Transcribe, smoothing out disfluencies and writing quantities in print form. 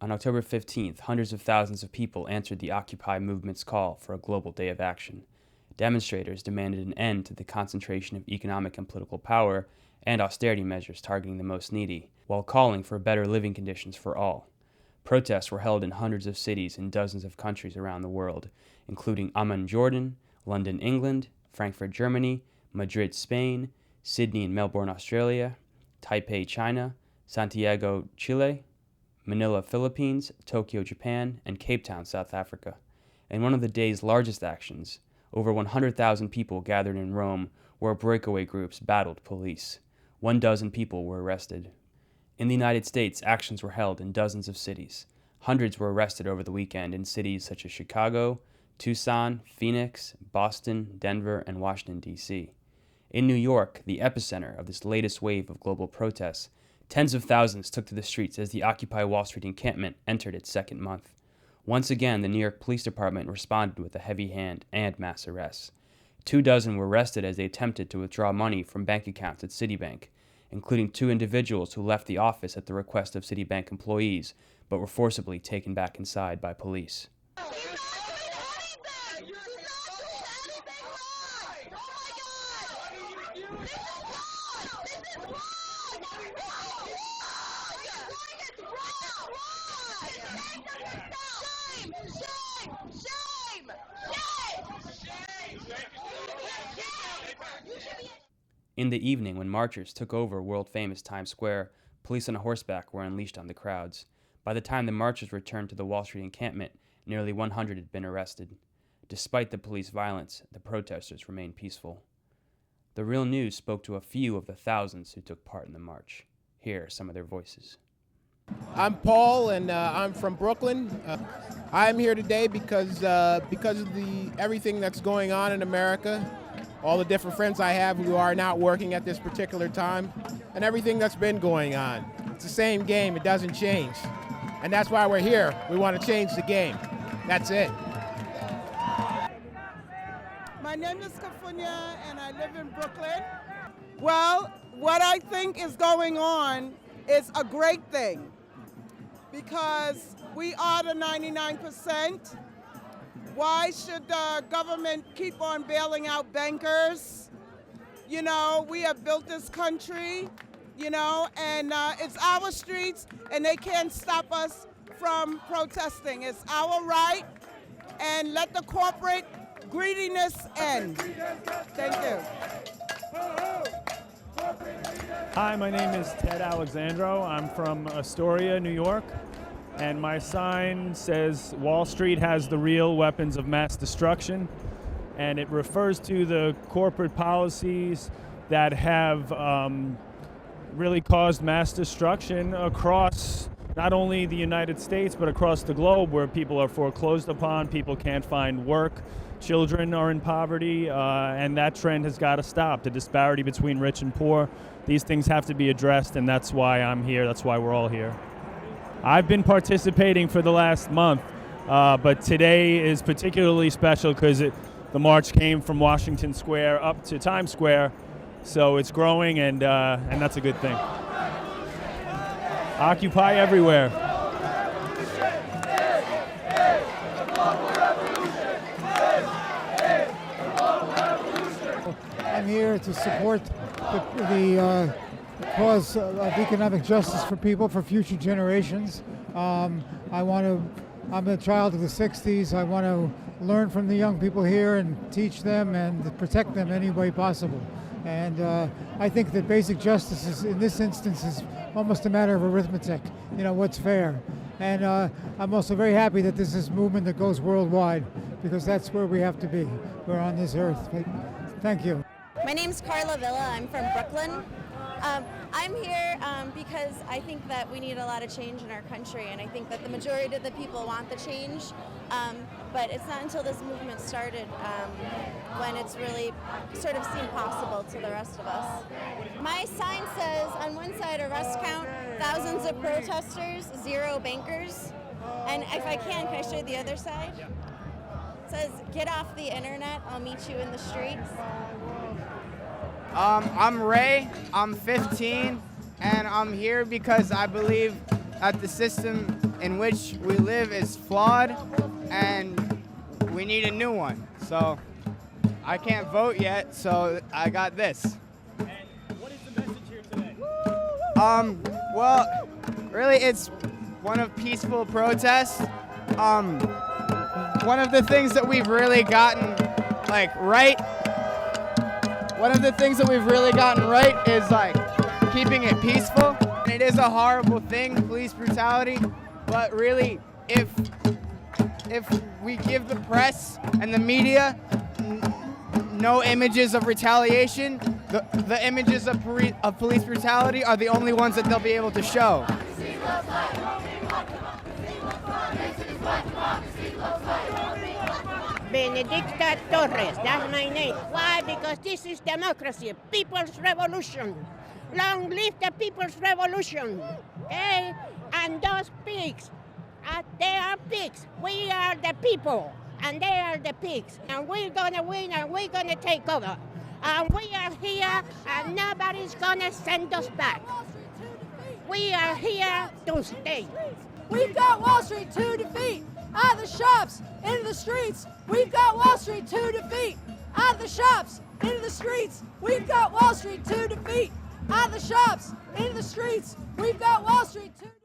On October 15th, hundreds of thousands of people answered the Occupy movement's call for a global day of action. Demonstrators demanded an end to the concentration of economic and political power and austerity measures targeting the most needy, while calling for better living conditions for all. Protests were held in hundreds of cities in dozens of countries around the world, including Amman, Jordan, London, England, Frankfurt, Germany, Madrid, Spain, Sydney and Melbourne, Australia, Taipei, China, Santiago, Chile, Manila, Philippines, Tokyo, Japan, and Cape Town, South Africa. In one of the day's largest actions, over 100,000 people gathered in Rome where breakaway groups battled police. 12 people were arrested. In the United States, actions were held in dozens of cities. Hundreds were arrested over the weekend in cities such as Chicago, Tucson, Phoenix, Boston, Denver, and Washington, D.C. In New York, the epicenter of this latest wave of global protests, tens of thousands took to the streets as the Occupy Wall Street encampment entered its second month. Once again, the New York Police Department responded with a heavy hand and mass arrests. 24 were arrested as they attempted to withdraw money from bank accounts at Citibank, including 2 individuals who left the office at the request of Citibank employees, but were forcibly taken back inside by police. In the evening, when marchers took over world-famous Times Square, police on horseback were unleashed on the crowds. By the time the marchers returned to the Wall Street encampment, nearly 100 had been arrested. Despite the police violence, the protesters remained peaceful. The Real News spoke to a few of the thousands who took part in the march. Here are some of their voices. I'm Paul, and I'm from Brooklyn. I'm here today because of everything that's going on in America, all the different friends I have who are not working at this particular time, and everything that's been going on. It's the same game, it doesn't change. And that's why we're here. We want to change the game. That's it. My name is Kafunya, and I live in Brooklyn. Well, what I think is going on is a great thing, because we are the 99%. Why should the government keep on bailing out bankers? You know, we have built this country, you know, and it's our streets, and they can't stop us from protesting. It's our right, and let the corporate greediness end. Thank you. Hi, my name is Ted Alexandro. I'm from Astoria, New York. And my sign says Wall Street has the real weapons of mass destruction, and it refers to the corporate policies that have really caused mass destruction across not only the United States but across the globe, where people are foreclosed upon, people can't find work, children are in poverty, and that trend has got to stop. The disparity between rich and poor, these things have to be addressed, and that's why I'm here, that's why we're all here. I've been participating for the last month, but today is particularly special because the march came from Washington Square up to Times Square, so it's growing, and that's a good thing. Occupy everywhere. I'm here to support the cause of economic justice for people, for future generations. I'm a child of the 60s. I want to learn from the young people here and teach them and protect them any way possible. And I think that basic justice is, in this instance, is almost a matter of arithmetic, you know, what's fair. And I'm also very happy that this is a movement that goes worldwide, because that's where we have to be. We're on this earth. Thank you. My name's Carla Villa. I'm from Brooklyn. I'm here because I think that we need a lot of change in our country, and I think that the majority of the people want the change, but it's not until this movement started when it's really sort of seemed possible to the rest of us. My sign says, on one side, arrest count, thousands of protesters, 0 bankers, and if I can I show you the other side? It says, get off the internet, I'll meet you in the streets. I'm Ray, I'm 15, and I'm here because I believe that the system in which we live is flawed, and we need a new one. So I can't vote yet, so I got this. And what is the message here today? Well, really, it's one of peaceful protest. One of the things that we've really gotten right. One of the things that we've really gotten right is keeping it peaceful. And it is a horrible thing, police brutality. But really, if we give the press and the media no images of retaliation, the images of police brutality are the only ones that they'll be able to show. Benedicta Torres, that's my name. Why? Because this is democracy, people's revolution. Long live the people's revolution. Okay? And those pigs, they are pigs. We are the people, and they are the pigs. And we're gonna win, and we're gonna take over. And we are here, and nobody's gonna send us back. We are here to stay. We've got Wall Street to defeat. Out of the shops, into the streets. We've got Wall Street to defeat. Out of the shops, into the streets. We've got Wall Street to defeat. Out of the shops, into the streets. We've got Wall Street to defeat.